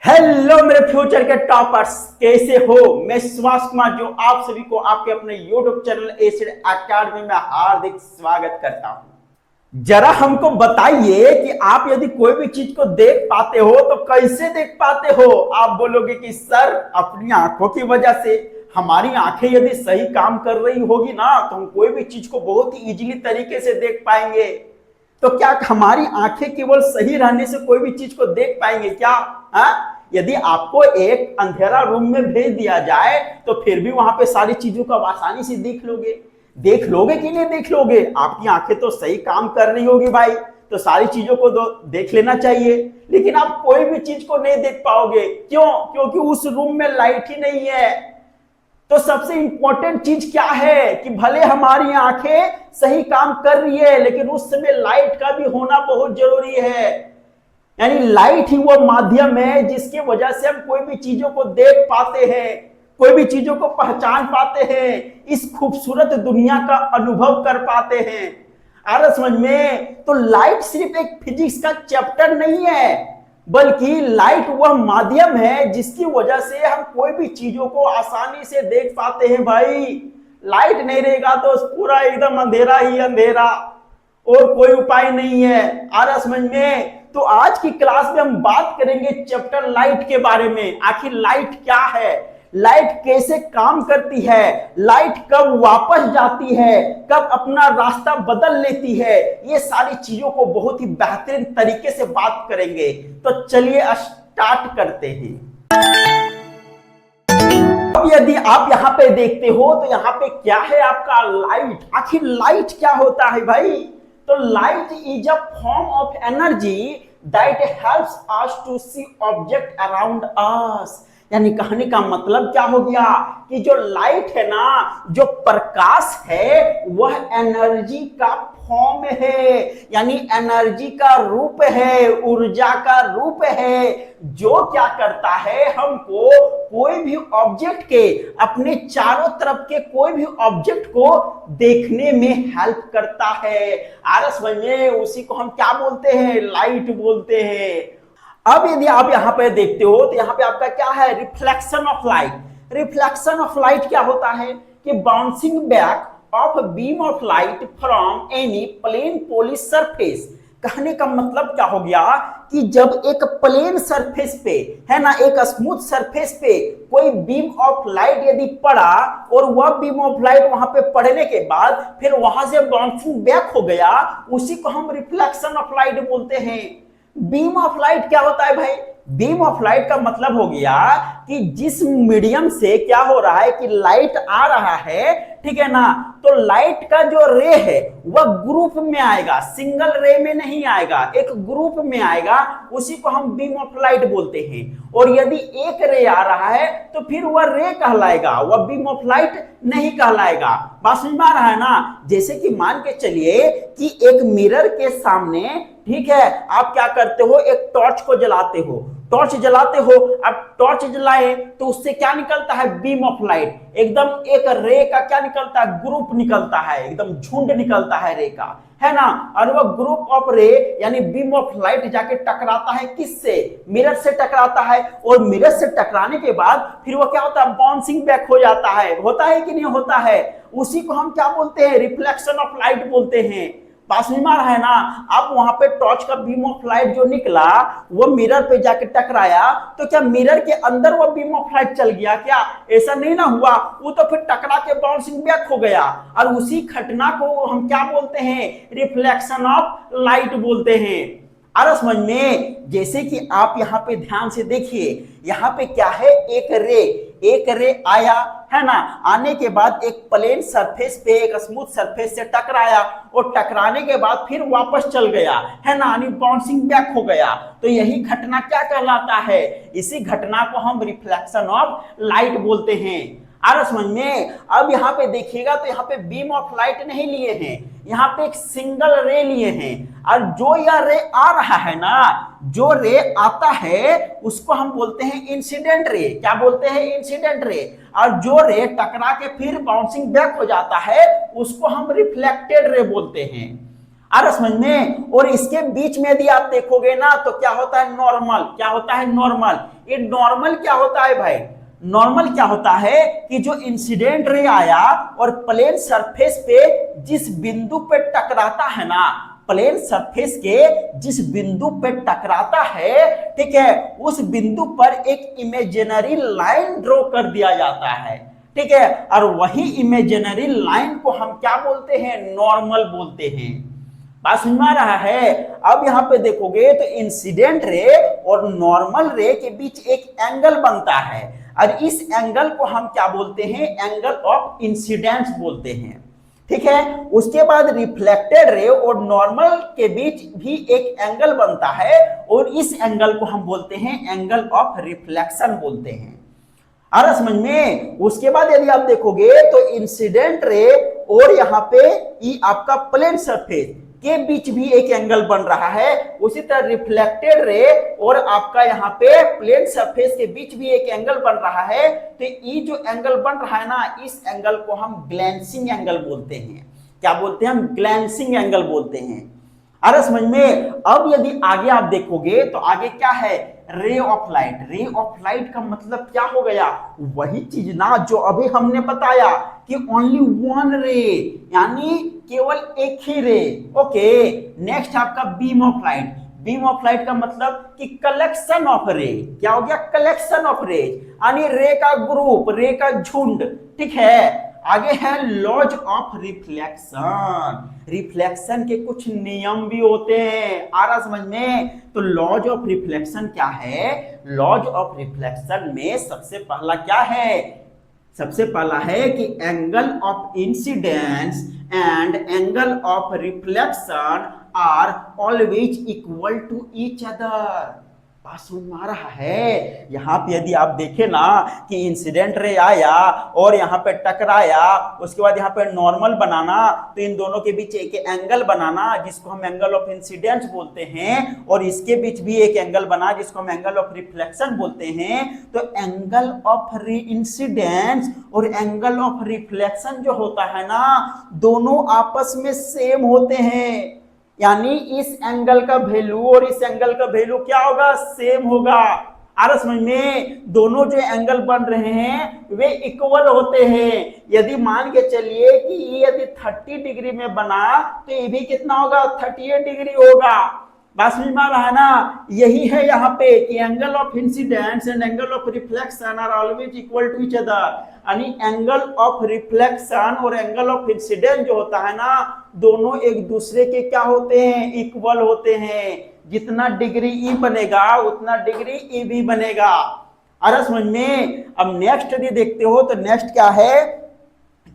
Hello मेरे future के toppers, कैसे हो। मैं सुभाष कुमार जो आप सभी को आपके अपने यूट्यूब चैनल एसिड एकेडमी में हार्दिक स्वागत करता हूं। जरा हमको बताइए कि आप यदि कोई भी चीज को देख पाते हो तो कैसे देख पाते हो। आप बोलोगे कि सर अपनी आंखों की वजह से। हमारी आंखें यदि सही काम कर रही होगी ना तो हम कोई भी चीज को बहुत ही इजीली तरीके से देख पाएंगे। तो क्या हमारी आंखें केवल सही रहने से कोई भी चीज को देख पाएंगे क्या? यदि आपको एक अंधेरा रूम में भेज दिया जाए तो फिर भी वहां पे सारी चीजों को आसानी से देख लोगे कि नहीं देख लोगे? आपकी आंखें तो सही काम कर रही होगी भाई, तो सारी चीजों को देख लेना चाहिए। लेकिन आप कोई भी चीज को नहीं देख पाओगे। क्यों? क्योंकि उस रूम में लाइट ही नहीं है। तो सबसे इंपॉर्टेंट चीज क्या है कि भले हमारी आंखें सही काम कर रही है लेकिन उस समय लाइट का भी होना बहुत जरूरी है। यानी लाइट ही वो माध्यम है जिसकी वजह से हम कोई भी चीजों को देख पाते हैं, कोई भी चीजों को पहचान पाते हैं, इस खूबसूरत दुनिया का अनुभव कर पाते हैं। आ रहा समझ में? तो लाइट सिर्फ एक फिजिक्स का चैप्टर नहीं है बल्कि लाइट वह माध्यम है जिसकी वजह से हम कोई भी चीजों को आसानी से देख पाते हैं। भाई लाइट नहीं रहेगा तो पूरा एकदम अंधेरा ही अंधेरा और कोई उपाय नहीं है। आ रहा समझ में? तो आज की क्लास में हम बात करेंगे चैप्टर लाइट के बारे में। आखिर लाइट क्या है, लाइट कैसे काम करती है, लाइट कब वापस जाती है, कब अपना रास्ता बदल लेती है, ये सारी चीजों को बहुत ही बेहतरीन तरीके से बात करेंगे। तो चलिए स्टार्ट करते हैं। अब यदि आप यहाँ पे देखते हो तो यहाँ पे क्या है आपका लाइट। आखिर लाइट क्या होता है भाई? तो light is a form of energy that helps us to see object around us. यानी कहने का मतलब क्या हो गया कि जो लाइट है ना, जो प्रकाश है, वह एनर्जी का फॉर्म है, यानी एनर्जी का रूप है, ऊर्जा का रूप है, जो क्या करता है, हमको कोई भी ऑब्जेक्ट के, अपने चारों तरफ के कोई भी ऑब्जेक्ट को देखने में हेल्प करता है। आरस में उसी को हम क्या बोलते हैं? लाइट बोलते हैं। अब यदि आप यहां पे देखते हो तो यहां पे आपका क्या है? Reflection of light. Reflection of light क्या होता है कि bouncing back of beam of light from any plane polish surface. कहने का मतलब क्या हो गया कि जब एक प्लेन सरफेस पे है ना, एक स्मूथ सरफेस पे कोई बीम ऑफ लाइट यदि पड़ा और वह बीम ऑफ लाइट वहां पे पड़ने के बाद फिर वहां से बाउंसिंग बैक हो गया, उसी को हम रिफ्लेक्शन ऑफ लाइट बोलते हैं। बीम ऑफ लाइट क्या होता है भाई? बीम ऑफ लाइट का मतलब हो गया कि जिस मीडियम से क्या हो रहा है कि लाइट आ रहा है, ठीक है ना, तो लाइट का जो रे है वह ग्रुप में आएगा, सिंगल रे में नहीं आएगा, एक ग्रुप में आएगा, उसी को हम बीम ऑफ लाइट बोलते हैं। और यदि एक रे आ रहा है तो फिर वह रे कहलाएगा, वह बीम ऑफ लाइट नहीं कहलाएगा। बात समझ में आ रहा है ना? जैसे कि मान के चलिए कि एक मिरर के सामने, ठीक है, आप क्या करते हो? एक टॉर्च को जलाते हो, टॉर्च जलाते हो। अब टॉर्च जलाए तो उससे क्या निकलता है? Beam of light. एकदम एक रे का क्या निकलता है? ग्रुप निकलता है, एकदम झुंड निकलता है रे का, है ना। और वह ग्रुप ऑफ रे यानी बीम ऑफ लाइट जाके टकराता है किससे? मिरर से टकराता है। और मिरर से टकराने के बाद फिर वह क्या होता है? बाउंसिंग बैक हो जाता है। होता है कि नहीं होता है? उसी को हम क्या बोलते हैं? रिफ्लेक्शन ऑफ लाइट बोलते हैं। पास में मार है ना। अब वहां पे टॉर्च का बीम ऑफ लाइट जो निकला वो मिरर पे जाके टकराया, तो क्या मिरर के अंदर वो बीम ऑफ लाइट चल गया क्या? ऐसा नहीं ना हुआ, वो तो फिर टकरा के बाउंसिंग बैक हो गया। और उसी घटना को हम क्या बोलते हैं? रिफ्लेक्शन ऑफ लाइट बोलते हैं। अरे समझ में? जैसे कि आप यहाँ पे ध्यान से देखिए, यहाँ पे क्या है? एक रे आया, है ना, आने के बाद एक प्लेन सरफेस पे, एक स्मूथ सरफेस से टकराया और टकराने के बाद फिर वापस चल गया, है ना, यानी बाउंसिंग बैक हो गया। तो यही घटना क्या कहलाता है? इसी घटना को हम रिफ्लेक्शन ऑफ लाइट बोलते हैं। आ रहा समझ में? अब यहाँ पे देखिएगा तो यहाँ पे बीम ऑफ लाइट नहीं लिए हैं, यहाँ पे एक सिंगल रे लिए हैं। और जो यह रे आ रहा है ना, जो रे आता है उसको हम बोलते हैं इंसिडेंट रे। क्या बोलते हैं? Incident ray. और जो रे टकरा के फिर बाउंसिंग बैक हो जाता है उसको हम रिफ्लेक्टेड रे बोलते हैं। आ रहा समझ में। और इसके बीच में यदि आप देखोगे ना तो क्या होता है नॉर्मल, क्या होता है नॉर्मल। ये नॉर्मल क्या होता है भाई, नॉर्मल क्या होता है कि जो इंसिडेंट रे आया और प्लेन सरफेस पे जिस बिंदु पे टकराता है ना, प्लेन सरफेस के जिस बिंदु पे टकराता है, ठीक है, उस बिंदु पर एक इमेजिनरी लाइन ड्रॉ कर दिया जाता है, ठीक है, और वही इमेजिनरी लाइन को हम क्या बोलते हैं, नॉर्मल बोलते हैं। बात समझ में आ रहा है। अब यहां पे देखोगे तो इंसिडेंट रे और नॉर्मल रे के बीच एक एंगल बनता है और इस एंगल को हम क्या बोलते हैं, एंगल ऑफ इंसिडेंस बोलते हैं, ठीक है। उसके बाद रिफ्लेक्टेड रे और नॉर्मल के बीच भी एक एंगल बनता है और इस एंगल को हम बोलते हैं एंगल ऑफ रिफ्लेक्शन बोलते हैं। आ रहा समझ में। उसके बाद यदि आप देखोगे तो इंसिडेंट रे और यहां पे ये आपका प्लेन सरफेस के बीच भी एक एंगल बन रहा है, उसी तरह रिफ्लेक्टेड रे और आपका यहाँ पे प्लेन सरफेस के बीच भी एक एंगल बन रहा है। तो ये जो एंगल बन रहा है ना, इस एंगल को हम ग्लैंसिंग एंगल बोलते हैं। क्या बोलते हैं हम, ग्लैंसिंग एंगल बोलते हैं। अरे समझ में। अब यदि आगे आप देखोगे तो आगे क्या है, ray of light. Ray of light का मतलब क्या हो गया, वही चीज ना जो अभी हमने बताया कि ओनली वन रे, यानी केवल एक ही रे। ओके, नेक्स्ट आपका beam of light. Beam of light का मतलब कि कलेक्शन ऑफ रे। क्या हो गया, कलेक्शन ऑफ रे, यानी रे का ग्रुप, रे का झुंड, ठीक है। आगे है लॉज ऑफ रिफ्लेक्शन। रिफ्लेक्शन के कुछ नियम भी होते हैं, आ रहा समझ में। तो लॉज ऑफ रिफ्लेक्शन क्या है, लॉज ऑफ रिफ्लेक्शन में सबसे पहला क्या है, सबसे पहला है कि angle of incidence and angle of reflection are always equal to each other. बात समझ में आ रहा है। यहाँ पे यदि आप देखें ना कि इंसिडेंट रे आया और यहाँ पे टकराया, उसके बाद यहाँ पे नॉर्मल बनाना, तो इन दोनों के बीच एक एंगल बनाना जिसको हम एंगल ऑफ इंसिडेंस बोलते हैं, और इसके बीच भी एक एंगल बना जिसको हम एंगल ऑफ रिफ्लेक्शन बोलते हैं। तो एंगल ऑफ इंसिडेंस और एंगल ऑफ रिफ्लेक्शन जो होता है ना, दोनों आपस में सेम होते हैं, यानी इस एंगल का वैल्यू और इस एंगल का वैल्यू क्या होगा, सेम होगा। आ रहा समझ में। दोनों जो एंगल बन रहे हैं वे इक्वल होते हैं। यदि मान के चलिए कि ये यदि 30 डिग्री में बना तो ये भी कितना होगा, 38 डिग्री होगा। बात समझ में आ रहा है ना। यही है यहाँ पे कि angle of incidence and angle of reflection are always equal to each other, यानी एंगल ऑफ रिफ्लेक्शन और एंगल ऑफ इंसिडेंस जो होता है ना, दोनों एक दूसरे के क्या होते हैं, इक्वल होते हैं। जितना डिग्री ई बनेगा उतना डिग्री ई भी बनेगा। अरे समझ में। अब नेक्स्ट यदि देखते हो तो नेक्स्ट क्या है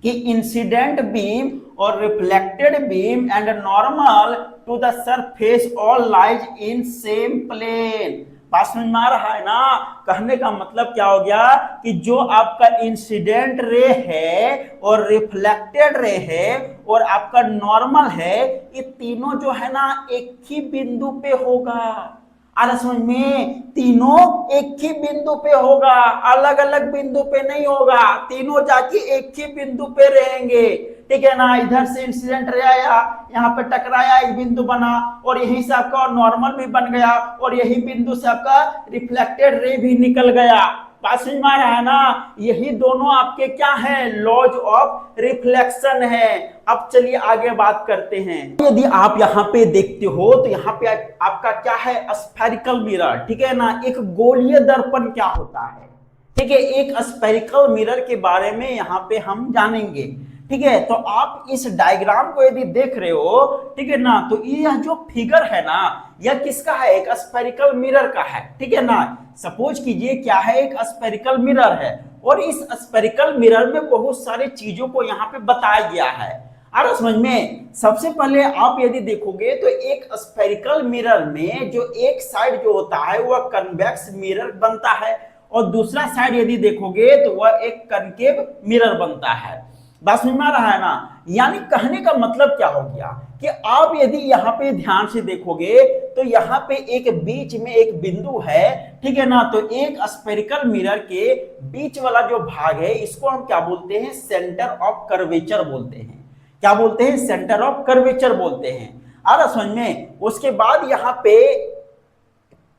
कि इंसिडेंट बीम और reflected beam and normal to the surface all lies in same plane. बात समझ में आ रहा है ना। कहने का मतलब क्या हो गया कि जो आपका इंसिडेंट रे है और रिफ्लेक्टेड रे है और आपका नॉर्मल है, ये तीनों जो है ना एक ही बिंदु पे होगा। आला समझ में। तीनों एक ही बिंदु पे होगा, अलग अलग बिंदु पे नहीं होगा, तीनों जाके एक ही बिंदु पे रहेंगे, ठीक है ना। इधर से इंसिडेंट रे आया, यहाँ पे टकराया, एक बिंदु बना, और यहीं से आपका नॉर्मल भी बन गया, और यही बिंदु से आपका रिफ्लेक्टेड रे भी निकल गया। बात समझ में आ रहा है ना। यही दोनों आपके क्या है, लॉज ऑफ रिफ्लेक्शन है। अब चलिए आगे बात करते हैं। यदि आप यहाँ पे देखते हो तो यहाँ पे आपका क्या है, स्फेरिकल मिरर, ठीक है ना। एक गोलीय दर्पण क्या होता है, ठीक है। एक स्फेरिकल मिरर के बारे में यहाँ पे हम जानेंगे, ठीक है। तो आप इस डायग्राम को यदि देख रहे हो, ठीक है ना, तो यह जो फिगर है ना, यह किसका है, एक स्फेरिकल मिरर का है, ठीक है ना। सपोज कीजिए क्या है, एक स्फेरिकल मिरर है और इस स्फेरिकल मिरर में बहुत सारी चीजों को यहाँ पे बताया गया है। आ रहा समझ में। सबसे पहले आप यदि देखोगे तो एक स्फेरिकल मिरर में जो एक साइड जो होता है वह कन्वेक्स मिरर बनता है, और दूसरा साइड यदि देखोगे तो वह एक कनकेव मिरर बनता है। बात समझ में आ रहा है ना। यानी कहने का मतलब क्या हो गया कि आप यदि यहाँ पे ध्यान से देखोगे तो यहाँ पे एक बीच में एक बिंदु है, ठीक है ना। तो एक स्फेरिकल मिरर के बीच वाला जो भाग है इसको हम क्या बोलते हैं, सेंटर ऑफ कर्वेचर बोलते हैं। क्या बोलते हैं, सेंटर ऑफ कर्वेचर बोलते हैं। आ रहा समझ में। उसके बाद यहाँ पे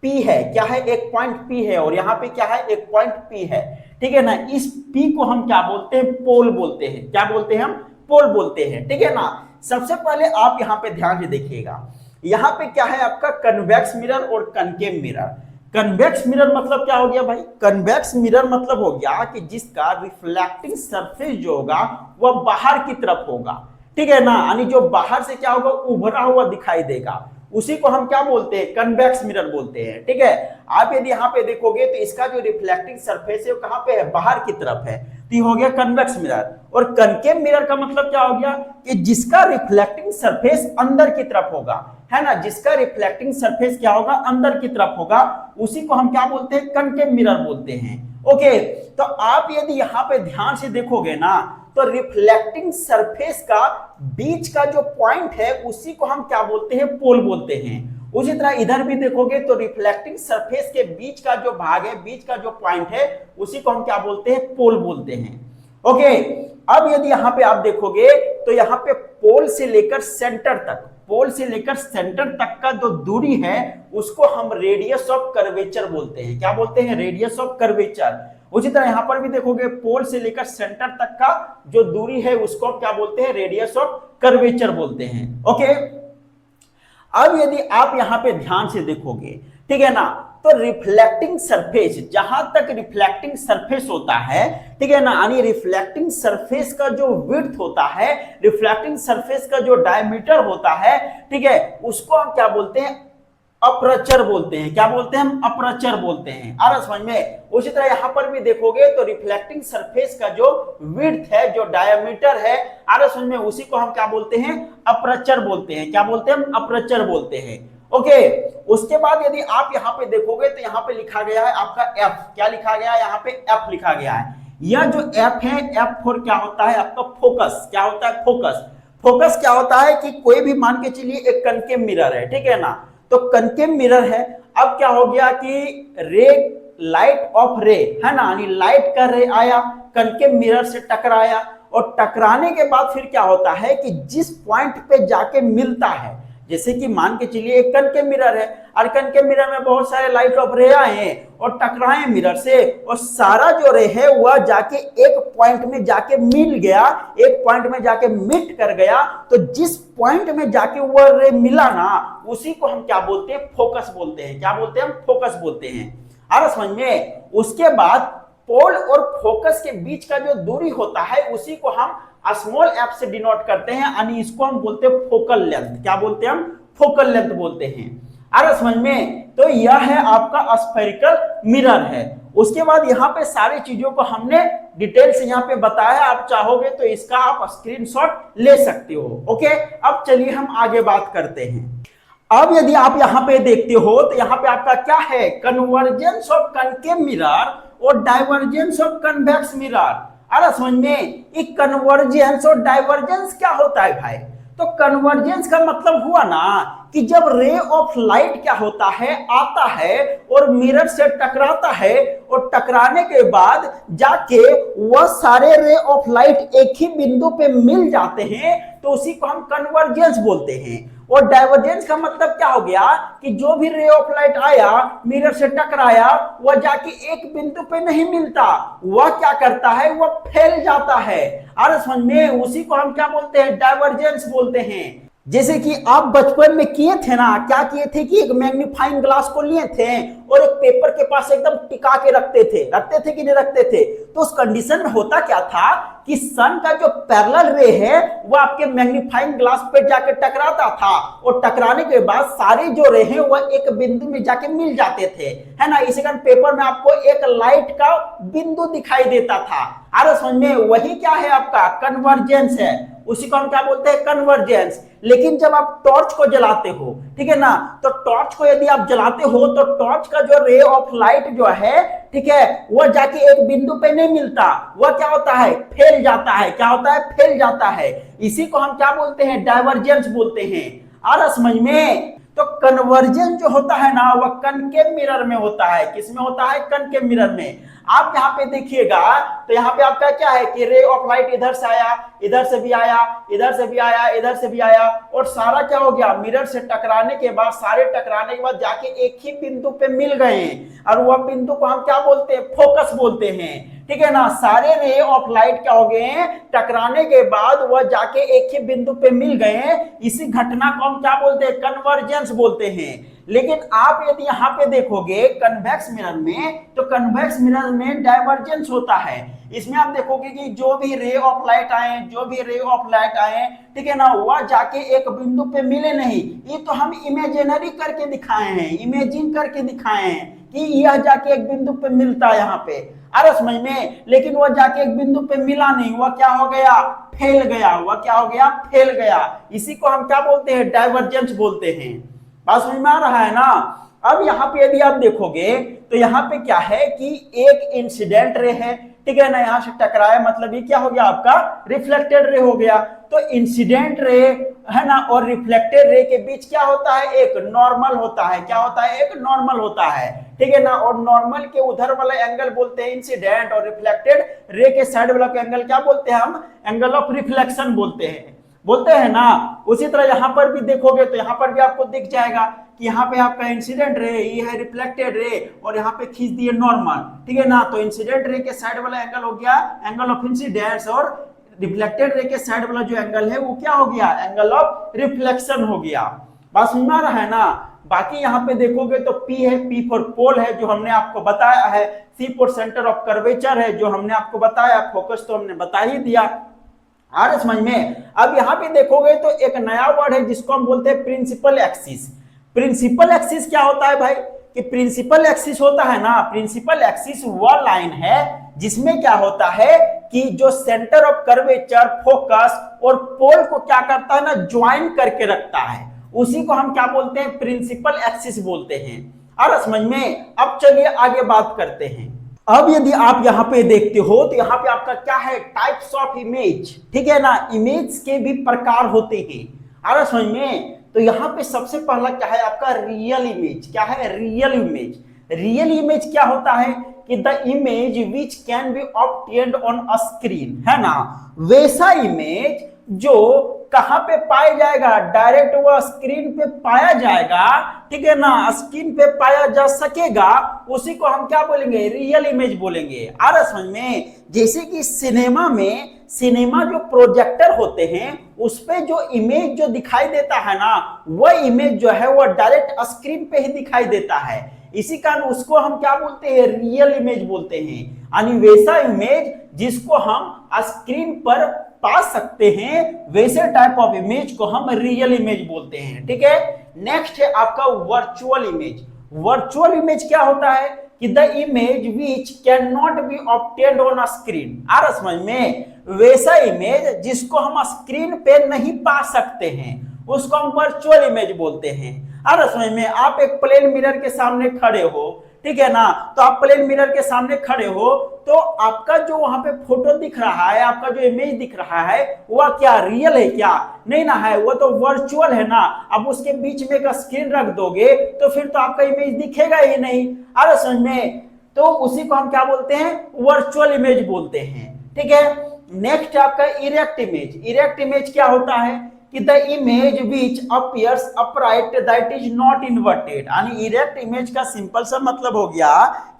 P है, क्या है, एक पॉइंट P है, और यहाँ पे क्या है, एक पॉइंट P है, ठीक है ना। इस P को हम क्या बोलते हैं, पोल बोलते हैं। क्या बोलते हैं हम, पोल बोलते हैं, ठीक है ना। सबसे पहले आप यहाँ पे ध्यान से देखिएगा, यहाँ पे क्या है आपका कन्वेक्स मिरर और कनकेव मिरर। कन्वेक्स मिरर मतलब क्या हो गया भाई, कन्वेक्स मिरर मतलब हो गया कि जिसका रिफ्लेक्टिंग सरफेस जो होगा वह बाहर की तरफ होगा, ठीक है ना, यानी जो बाहर से क्या होगा, उभरा हुआ दिखाई देगा, उसी को हम क्या बोलते हैं, कन्वेक्स मिरर बोलते हैं, ठीक है। आप यदि यहाँ पे देखोगे तो इसका जो रिफ्लेक्टिंग सरफेस है वो कहाँ पे है, बाहर की तरफ है, तो ये हो गया कन्वेक्स मिरर। और कनकेव मिरर का मतलब क्या हो गया, कि जिसका रिफ्लेक्टिंग सरफेस अंदर की तरफ होगा, है ना, जिसका रिफ्लेक्टिंग सरफेस क्या होगा, अंदर की तरफ होगा, उसी को हम क्या बोलते हैं, कनकेव मिरर बोलते हैं। ओके, तो आप यदि यहाँ पे ध्यान से देखोगे ना, तो रिफ्लेक्टिंग सरफेस का बीच का जो पॉइंट है उसी को हम क्या बोलते हैं, पोल बोलते हैं। उसी तरह इधर भी देखोगे तो रिफ्लेक्टिंग सरफेस के बीच का जो भाग है, बीच का जो पॉइंट है, उसी को हम क्या बोलते हैं, पोल बोलते हैं। ओके, अब यदि यहाँ पे आप देखोगे तो यहाँ पे पोल से लेकर सेंटर तक, पोल से लेकर सेंटर तक का जो दूरी है उसको हम रेडियस ऑफ कर्वेचर बोलते हैं। क्या बोलते हैं, रेडियस ऑफ कर्वेचर। उसी तरह यहां पर भी देखोगे पोल से लेकर सेंटर तक का जो दूरी है उसको क्या बोलते हैं, रेडियस ऑफ कर्वेचर बोलते हैं। ओके, अब यदि आप यहां पे ध्यान से देखोगे, ठीक है ना, तो रिफ्लेक्टिंग सरफेस, जहां तक रिफ्लेक्टिंग सरफेस होता है, ठीक है ना, यानी रिफ्लेक्टिंग सरफेस का जो विड्थ होता है, रिफ्लेक्टिंग सरफेस का जो डायमीटर होता है, ठीक है, उसको हम क्या बोलते हैं, अपर्चर बोलते हैं। क्या बोलते हैं हम, अपर्चर बोलते हैं। आ रहा समझ में। उसी तरह यहां पर भी देखोगे तो रिफ्लेक्टिंग सरफेस का जो विड्थ है, जो डायमीटर है, आ रहा समझ में, उसी को हम क्या बोलते हैं, अपर्चर बोलते हैं। क्या बोलते हैं हम, अपर्चर बोलते हैं। ओके, उसके बाद यदि आप यहाँ पे देखोगे तो यहाँ पे लिखा गया है आपका एफ। क्या लिखा गया है, यहाँ पे एफ लिखा गया है। यह जो एफ है, एफ फॉर क्या होता है आपका, फोकस। क्या होता है, फोकस। फोकस क्या होता है कि कोई भी मान के चलिए एक कनकेव मिरर है, ठीक है ना, तो कनकेव मिरर है। अब क्या हो गया कि रे, लाइट ऑफ रे, है ना, यानी लाइट का रे आया, कनकेव मिरर से टकराया, और टकराने के बाद फिर क्या होता है कि जिस पॉइंट पे जाके मिलता है, जैसे कि मान के चलिए एक कनकेव मिरर है, और कनकेव मिरर में बहुत सारे लाइट ऑफ रे आए हैं और टकराए मिरर से, और सारा जो रे है वह जाके एक पॉइंट में जाके मिल गया, एक पॉइंट में जाके मिट कर गया। तो जिस पॉइंट में जाके वह रे मिला ना, उसी को हम क्या बोलते हैं, फोकस बोलते हैं। क्या बोलते हैं हम, फोकस बोलते हैं। आ रहा समझ में। उसके बाद पोल और फोकस के बीच का जो दूरी होता है उसी को हम स्मॉल एफ से डिनोट करते हैं, यानी इसको हम बोलते हैं फोकल लेंथ। क्या बोलते हैं हम, फोकल लेंथ बोलते हैं। आ रहा समझ में। तो यह है आपका स्फेरिकल मिरर है। उसके बाद यहाँ पे सारी चीजों को हमने डिटेल से यहाँ पे बताया, आप चाहोगे तो इसका आप स्क्रीनशॉट ले सकते हो। ओके, अब चलिए हम आगे बात करते हैं। अब यदि आप यहाँ पे देखते हो तो यहाँ पे आपका क्या है, कन्वर्जेंस ऑफ कनकेव मिरर और डाइवर्जेंस ऑफ कन्वेक्स मिरर। अरे समझ में, एक कन्वर्जेंस और डाइवर्जेंस क्या होता है भाई। तो कन्वर्जेंस का मतलब हुआ ना कि जब रे ऑफ लाइट क्या होता है, आता है और मिरर से टकराता है, और टकराने के बाद जाके वह सारे रे ऑफ लाइट एक ही बिंदु पे मिल जाते हैं, तो उसी को हम कन्वर्जेंस बोलते हैं। और डाइवर्जेंस का मतलब क्या हो गया कि जो भी रे ऑफ लाइट आया, मिरर से टकराया, वह जाके एक बिंदु पे नहीं मिलता, वह क्या करता है, वह फैल जाता है। और समझ में, उसी को हम क्या बोलते हैं, डाइवर्जेंस बोलते हैं। जैसे कि आप बचपन में किए थे ना, क्या किए थे कि एक मैग्नीफाइंग ग्लास को लिए थे और एक पेपर के पास एकदम टिका के रखते थे कि नहीं रखते थे। तो उस कंडीशन में होता क्या था कि सन का जो पैरेलल रे है वो आपके मैग्नीफाइंग ग्लास पे जाके टकराता था, और टकराने के बाद सारे जो रे हैं वह एक बिंदु में जाके मिल जाते थे, है ना। इसी कारण पेपर में आपको एक लाइट का बिंदु दिखाई देता था। अरे समझ में, वही क्या है आपका कन्वर्जेंस है, उसी को हम क्या बोलते हैं, कन्वर्जेंस। लेकिन जब आप टॉर्च को जलाते हो, ठीक है ना, तो टॉर्च को यदि आप जलाते हो तो टॉर्च का जो रे ऑफ लाइट जो है, ठीक है, वह जाके एक बिंदु पे नहीं मिलता, वह क्या होता है, फैल जाता है। क्या होता है, फैल जाता है। इसी को हम क्या बोलते हैं, डाइवर्जेंस बोलते हैं। आ रहा समझ में। तो कन्वर्जेंस जो होता है ना वह कनकेव मिरर में होता है। किस में होता है? कनकेव मिरर में। आप यहाँ पे देखिएगा तो यहाँ पे आपका क्या है कि रे ऑफ लाइट इधर से आया, इधर से भी आया, इधर से भी आया, इधर से भी आया, और सारा क्या हो गया, मिरर से टकराने के बाद, सारे टकराने के बाद जाके एक ही बिंदु पे मिल गए, और वह बिंदु को हम क्या बोलते हैं? फोकस बोलते हैं। ठीक है ना। सारे रे ऑफ लाइट क्या हो गए, टकराने के बाद वह जाके एक ही बिंदु पे मिल गए, इसी घटना को हम क्या बोलते हैं? कन्वर्जेंस बोलते हैं। लेकिन आप यदि यहाँ पे देखोगे कन्वेक्स मिरर में, तो कन्वेक्स मिरर में डाइवर्जेंस होता है। इसमें आप देखोगे कि जो भी रे ऑफ लाइट आए, जो भी रे ऑफ लाइट आए, ठीक है ना, वह जाके एक बिंदु पे मिले नहीं। ये तो हम इमेजिनरी करके दिखाए हैं, इमेजिन करके दिखाए हैं कि यह जाके एक बिंदु पे मिलता है यहाँ पे, अरे समझ में। लेकिन वह जाके एक बिंदु पे मिला नहीं, वह क्या हो गया? फैल गया। वह क्या हो गया? फैल गया। इसी को हम क्या बोलते हैं? डाइवर्जेंस बोलते हैं। बात समझ में आ रहा है ना। अब यहाँ पे यदि आप देखोगे तो यहाँ पे क्या है कि एक इंसिडेंट रे है, ठीक है ना, यहां से टकराया, मतलब ये क्या हो गया? आपका रिफ्लेक्टेड रे हो गया। तो इंसिडेंट रे है ना और रिफ्लेक्टेड रे के बीच क्या होता है? एक नॉर्मल होता है। क्या होता है? एक नॉर्मल होता है, ठीक है ना। और नॉर्मल के उधर वाला एंगल बोलते हैं इंसिडेंट, और रिफ्लेक्टेड रे के साइड वाला एंगल क्या बोलते हैं? हम एंगल ऑफ रिफ्लेक्शन बोलते हैं ना। उसी तरह यहां पर भी देखोगे तो यहां पर भी आपको दिख जाएगा कि यहाँ पे आपका इंसिडेंट रे, ये है रिफ्लेक्टेड रे, और यहाँ पे खींच दिए नॉर्मल, ठीक है ना। तो इंसिडेंट रे के साइड वाला एंगल हो गया एंगल ऑफ इंसिडेंस, और रिफ्लेक्टेड रे के साइड वाला जो एंगल है वो क्या हो गया? एंगल ऑफ रिफ्लेक्शन हो गया। बात समझ में आ रहा है ना। बाकी यहाँ पे देखोगे तो P है, P फॉर पोल है जो हमने आपको बताया है, C for centre of curvature है जो हमने आपको बताया, फोकस तो हमने बता ही दिया। आ रहा समझ में। अब यहाँ पे देखोगे तो एक नया वर्ड है जिसको हम बोलते हैं प्रिंसिपल एक्सिस। प्रिंसिपल एक्सिस क्या होता है भाई? कि प्रिंसिपल एक्सिस होता है ना, प्रिंसिपल एक्सिस वह लाइन है जिसमें क्या होता है कि जो सेंटर ऑफ कर्वेचर, फोकस और पोल को क्या करता है ना, ज्वाइन करके रखता है, उसी को हम क्या बोलते हैं? प्रिंसिपल एक्सिस बोलते हैं। और समझ में। अब चलिए आगे बात करते हैं। अब यदि आप यहाँ पे देखते हो तो यहाँ पे आपका क्या है? टाइप्स ऑफ इमेज, ठीक है ना। इमेज के भी प्रकार होते हैं, आ रहा समझ में। तो यहाँ पे सबसे पहला क्या है? आपका रियल इमेज। क्या है? Real image. रियल इमेज क्या होता है कि the image which can be obtained on a screen, है ना। वैसा इमेज जो कहां पे पाया जाएगा? डायरेक्ट वह स्क्रीन पे पाया जाएगा, ठीक है ना, स्क्रीन पे पाया जा सकेगा, उसी को हम क्या बोलेंगे? रियल इमेज बोलेंगे। आ रहा समझ में। जैसे कि सिनेमा में, सिनेमा जो प्रोजेक्टर होते हैं उस पे जो इमेज जो दिखाई देता है ना, वह इमेज जो है वह डायरेक्ट स्क्रीन पे ही दिखाई देता है, इसी कारण उसको हम क्या बोलते हैं? रियल इमेज बोलते हैं। यानी वैसा इमेज जिसको हम स्क्रीन पर पा सकते हैं, वैसे टाइप ऑफ इमेज को हम रियल इमेज बोलते हैं, ठीक है। नेक्स्ट है आपका वर्चुअल इमेज। वर्चुअल इमेज क्या होता है कि the image which can not be obtained on a screen. आ रहा समझ में। वैसा इमेज जिसको हम स्क्रीन पे नहीं पा सकते हैं उसको हम वर्चुअल इमेज बोलते हैं। आ रहा समझ में। आप एक प्लेन मिरर के सामने खड़े हो, ठीक है ना, तो आप प्लेन मिरर के सामने खड़े हो तो आपका जो वहां पे फोटो दिख रहा है, आपका जो इमेज दिख रहा है, वह क्या रियल है? क्या नहीं ना है, वो तो वर्चुअल है ना। अब उसके बीच में एक स्क्रीन रख दोगे तो फिर तो आपका इमेज दिखेगा ही नहीं। आ रहा समझ में। तो उसी को हम क्या बोलते हैं? वर्चुअल इमेज बोलते हैं, ठीक है। नेक्स्ट आपका इरेक्ट इमेज। इरेक्ट इमेज क्या होता है कि the image which appears upright that is not inverted. यानी इरेक्ट इमेज का सिंपल सा मतलब हो गया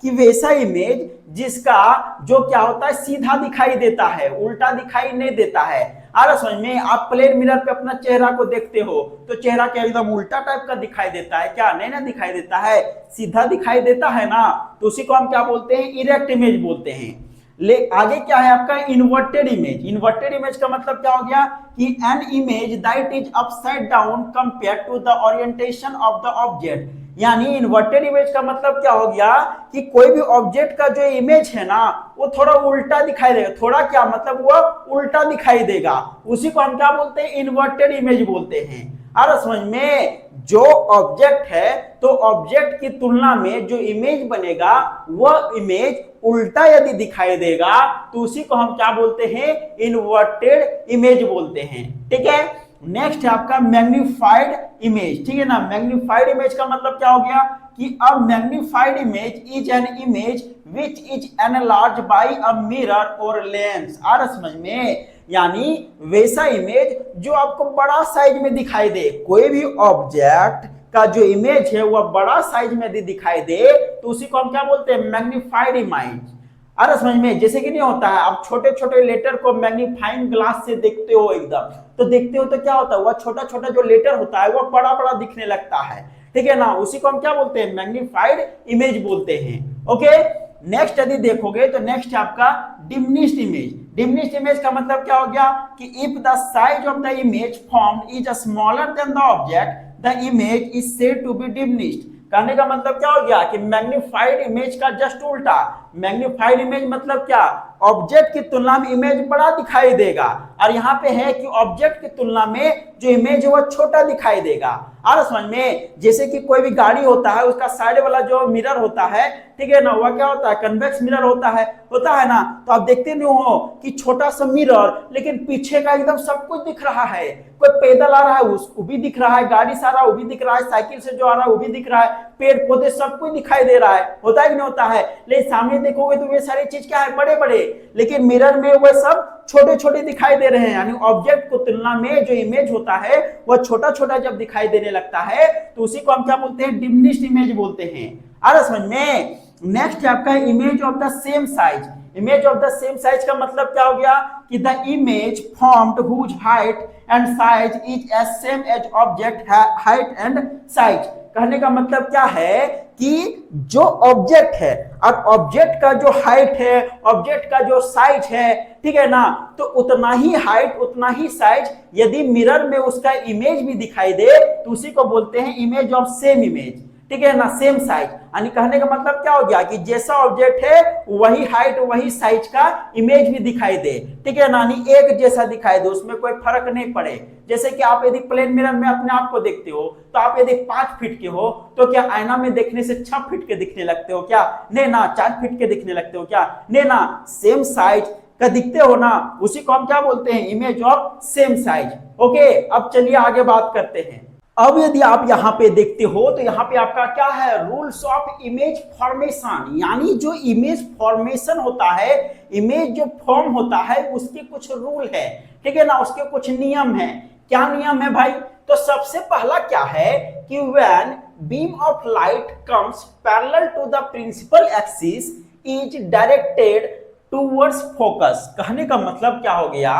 कि वैसा इमेज जिसका जो क्या होता है? सीधा दिखाई देता है, उल्टा दिखाई नहीं देता है। आ रहा समझ में। आप प्लेन मिरर पे अपना चेहरा को देखते हो तो चेहरा क्या एकदम उल्टा टाइप का दिखाई देता है? क्या नहीं ना दिखाई देता है, सीधा दिखाई देता है ना। तो उसी को हम क्या बोलते हैं? इरेक्ट इमेज बोलते हैं। ले आगे क्या है आपका? Inverted image. इन्वर्टेड इमेज का मतलब क्या हो गया कि an image that is upside down compare to the orientation of the object. यानी इन्वर्टेड इमेज का मतलब क्या हो गया कि कोई भी ऑब्जेक्ट का जो इमेज है ना वो थोड़ा उल्टा दिखाई देगा। थोड़ा क्या मतलब? वो उल्टा दिखाई देगा, उसी को हम क्या बोलते हैं? इन्वर्टेड इमेज बोलते हैं। आ रहा समझ में। जो ऑब्जेक्ट है तो ऑब्जेक्ट की तुलना में जो इमेज बनेगा वह इमेज उल्टा यदि दिखाई देगा तो उसी को हम क्या बोलते हैं? इन्वर्टेड इमेज बोलते हैं, ठीक है। नेक्स्ट है आपका मैग्नीफाइड इमेज, ठीक है ना। मैग्नीफाइड इमेज का मतलब क्या हो गया कि अब magnified image is an image which is enlarge by a mirror और लेंस। आ रहा समझ में, यानी वैसा इमेज जो आपको बड़ा साइज में दिखाई दे। कोई भी ऑब्जेक्ट का जो इमेज है वह बड़ा साइज में यदि दिखाई दे तो उसी को हम क्या बोलते हैं, मैग्नीफाइड इमेज। अरे समझ में, जैसे कि नहीं होता है आप छोटे छोटे लेटर को मैग्नीफाइंग ग्लास से देखते हो एकदम, तो देखते हो तो क्या होता है, वह छोटा छोटा जो लेटर होता है वह बड़ा बड़ा दिखने लगता है, ठीक है ना। उसी को हम क्या बोलते हैं, मैग्नीफाइड इमेज बोलते हैं। ओके, नेक्स्ट यदि देखोगे तो नेक्स्ट है आपका डिमिनिश्ड इमेज। डिमिनिश्ड इमेज का मतलब क्या हो गया कि if the size of the image formed is smaller than the object the image is said to be diminished. कहने का मतलब क्या हो गया कि मैग्नीफाइड इमेज का जस्ट उल्टा। मैग्नीफाइड इमेज मतलब क्या, ऑब्जेक्ट की तुलना में इमेज बड़ा दिखाई देगा, और यहाँ पे है कि ऑब्जेक्ट की तुलना में जो इमेज है वो छोटा दिखाई देगा। और समझ में, जैसे कि कोई भी गाड़ी होता है उसका साइड वाला जो मिरर होता है, ठीक है ना, वह क्या होता है, कन्वेक्स मिरर होता है ना। तो आप देखते नहीं हो कि छोटा सा मिरर लेकिन पीछे का एकदम सब कुछ दिख रहा है। कोई पैदल आ रहा है उसको भी दिख रहा है, गाड़ी से आ रहा है वो भी दिख रहा है, साइकिल से जो आ रहा है वो भी दिख रहा है, पेड़ पौधे सब कुछ दिखाई दे रहा है, होता है कि नहीं होता है। लेकिन सामने देखोगे तो वे सारी चीज क्या है, बड़े बड़े, लेकिन मिरर में वह सब छोटे छोटे दिखाई दे रहे हैं। यानी ऑब्जेक्ट को तुलना में जो इमेज होता है वह छोटा छोटा जब दिखाई देने लगता है तो उसी को हम क्या बोलते हैं, डिमिनिश्ड इमेज बोलते हैं। आ रहा समझ में। नेक्स्ट है आपका image of the same size. Image of the same size का मतलब क्या हो गया कि the image formed whose height and size is as same as object height and size. कहने का मतलब क्या है कि जो ऑब्जेक्ट है और ऑब्जेक्ट का जो हाइट है, ऑब्जेक्ट का जो साइज है, ठीक है ना, तो उतना ही हाइट उतना ही साइज यदि मिरर में उसका इमेज भी दिखाई दे तो उसी को बोलते हैं इमेज ऑफ सेम इमेज, ठीक है ना, सेम साइज। यानी कहने का मतलब क्या हो गया कि जैसा ऑब्जेक्ट है वही हाइट वही साइज का इमेज भी दिखाई दे, ठीक है ना, यानी एक जैसा दिखाई दे, उसमें कोई फर्क नहीं पड़े। जैसे कि आप यदि प्लेन मिरर में अपने आप को देखते हो तो आप यदि 5 फीट के हो तो क्या आईना में देखने से 6 फीट के दिखने लगते हो क्या, नहीं ना, 4 फीट के दिखने लगते हो क्या, नहीं ना, सेम साइज का दिखते हो ना, उसी को हम क्या बोलते हैं, image of same size. Okay, अब चलिए आगे बात करते हैं। अब यदि आप यहां पे देखते हो तो यहां पे आपका क्या है, रूल्स ऑफ इमेज फॉर्मेशन, यानी जो इमेज फॉर्मेशन होता है, इमेज जो फॉर्म होता है उसके कुछ रूल है, ठीक है ना, उसके कुछ नियम है। क्या नियम है भाई, तो सबसे पहला क्या है कि when beam of light comes parallel to the principal axis is directed towards focus. कहने का मतलब क्या हो गया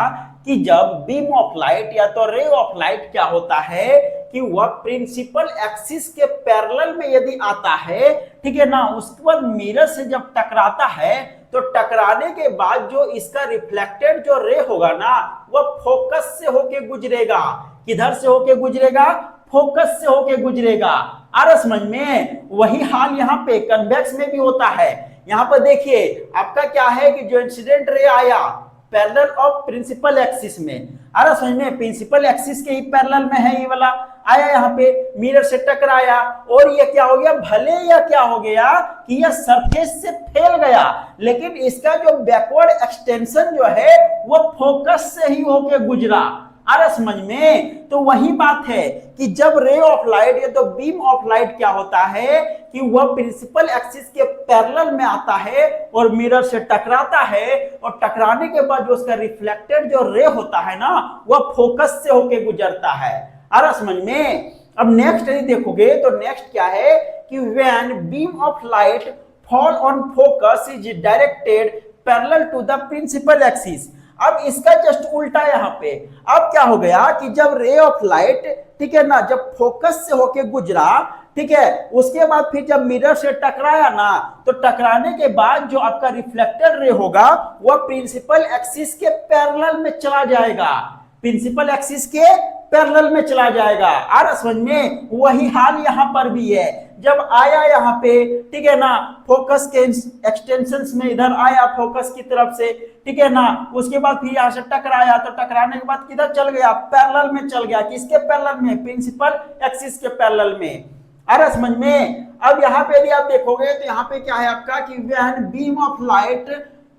कि जब बीम ऑफ लाइट या तो रे ऑफ लाइट क्या होता है कि वह प्रिंसिपल एक्सिस के पैरेलल में यदि आता है, ठीक है ना, उसके बाद मिरर से जब टकराता है तो टकराने के बाद जो इसका रिफ्लेक्टेड जो रे होगा ना वह फोकस से होके गुजरेगा। किधर से होके गुजरेगा, फोकस से होके गुजरेगा। आ रहा समझ में। वही हाल यहाँ पे कन्वेक्स में भी होता है। यहाँ पर देखिए आपका क्या है कि जो इंसिडेंट रे आया पैरेलल ऑफ प्रिंसिपल एक्सिस में, आ रहा समझ में, प्रिंसिपल एक्सिस के ही पैरेलल में है ये वाला, आया यहाँ पे मिरर से टकराया और ये क्या हो गया, भले या क्या हो गया कि यह सरफेस से फैल गया लेकिन इसका जो बैकवर्ड एक्सटेंशन जो है वो फोकस से ही होके गुजरा। आ रहा समझ में। तो वही बात है कि जब रे ऑफ लाइट या तो बीम ऑफ लाइट क्या होता है कि वह प्रिंसिपल एक्सिस के पैरेलल में आता है और मिरर से टकराता है और टकराने के बाद जो उसका रिफ्लेक्टेड जो रे होता है ना वह फोकस से होके गुजरता है। आ रहा समझ में। अब नेक्स्ट यदि देखोगे तो नेक्स्ट क्या है कि when beam of light fall on focus is directed parallel to the principal axis. अब इसका जस्ट उल्टा यहाँ पे, अब क्या हो गया कि जब रे ऑफ लाइट, ठीक है ना, जब फोकस से होके गुजरा, ठीक है, उसके बाद फिर जब मिरर से टकराया ना तो टकराने के बाद जो आपका रिफ्लेक्टेड रे होगा वह प्रिंसिपल एक्सिस के पैरेलल में चला जाएगा, प्रिंसिपल एक्सिस के पैरेलल में चला जाएगा। आ रहा समझ में। वही हाल यहाँ पर भी है, जब आया यहाँ पे, ठीक है ना, फोकस के एक्सटेंशंस में इधर आया फोकस की तरफ से, ठीक है ना, उसके बाद फिर यहाँ से टकराया तो टकराने के बाद किधर चल गया, पैरेलल में चल गया। किसके पैरेलल में, प्रिंसिपल एक्सिस के पैरेलल में। आ रहा समझ में। अब यहाँ पे यदि आप देखोगे तो यहाँ पे क्या है आपका कि when beam of light